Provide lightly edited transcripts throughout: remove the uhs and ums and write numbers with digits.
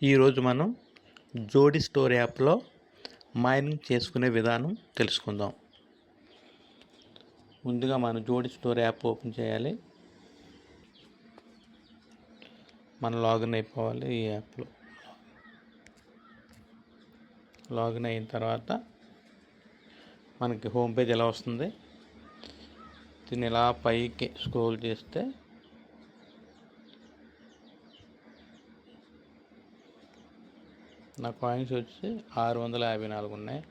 ఈరోజు మనం జోడీ స్టోర్ యాప్లో మైనింగ్ చేసుకునే విధానం తెలుసుకుందాం. ముందుగా మనం జోడీ స్టోర్ యాప్ ఓపెన్ చేయాలి. మనం లాగిన్ అయిపోవాలి. ఈ యాప్లో లాగిన్ అయిన తర్వాత మనకి హోమ్ పేజ్ ఎలా వస్తుంది. దీన్ని ఇలా పైకి స్క్రోల్ చేస్తే నా కాయిన్స్ వచ్చి 654 ఉన్నాయి.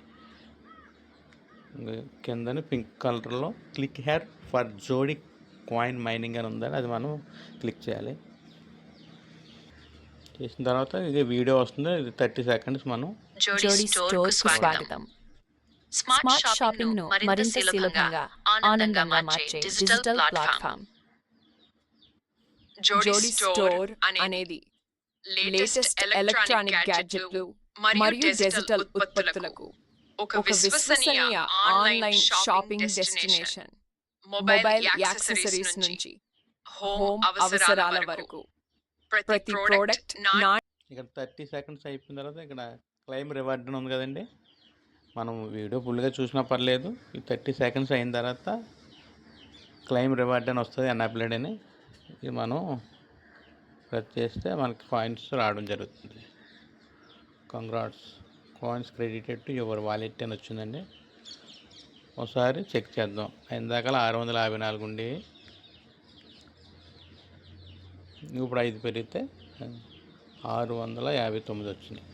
కిందని పింక్ కలర్లో క్లిక్ హెయిర్ ఫర్ జోడీ కాయిన్ మైనింగ్ అని ఉందని అది మనం క్లిక్ చేయాలి. చేసిన తర్వాత ఇది వీడియో వస్తుంది. ఇది 30 సెకండ్స్. మనం జోడీ స్టోర్కు స్వాగతం. స్మార్ట్ షాపింగ్ను మరింత సులభంగా ఆనందంగా మార్చే డిజిటల్ ప్లాట్ఫామ్. జోడీ స్టోర్ అనేది లేటెస్ట్ ఎలక్ట్రానిక్ గ్యాడ్జెట్లు మరియు డిజిటల్ ఉత్పత్తులకు ఒక విశ్వసనీయ online shopping destination. Mobile accessories నుంచి హోమ్ అవసరాల వరకు ప్రతి ప్రోడక్ట్ ఇక్కడ 30 సెకండ్స్ అయిపోయిన తర్వాత ఇక్కడ క్లెయిమ్ రివార్డ్ అని ఉంది కదండి. మనం వీడియో ఫుల్గా చూసినా పర్లేదు. ఈ 30 సెకండ్స్ అయిన తర్వాత క్లెయిమ్ రివార్డ్ అని వస్తుంది, ఎనాబిల్డ్ అని. ఇది మనం ప్రెస్ చేస్తే మనకి కాయిన్స్ రావడం జరుగుతుంది. Congrats, coins credited to your wallet అని వచ్చిందండి. ఒకసారి చెక్ చేద్దాం. ఇందాక 654 ఉండేవి, ఇప్పుడు 5 పెరిగితే 659 వచ్చినాయి.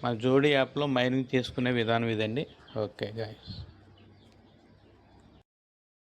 మన జోడీ యాప్లో మైనింగ్ చేసుకునే విధానం ఇదండి. Okay guys.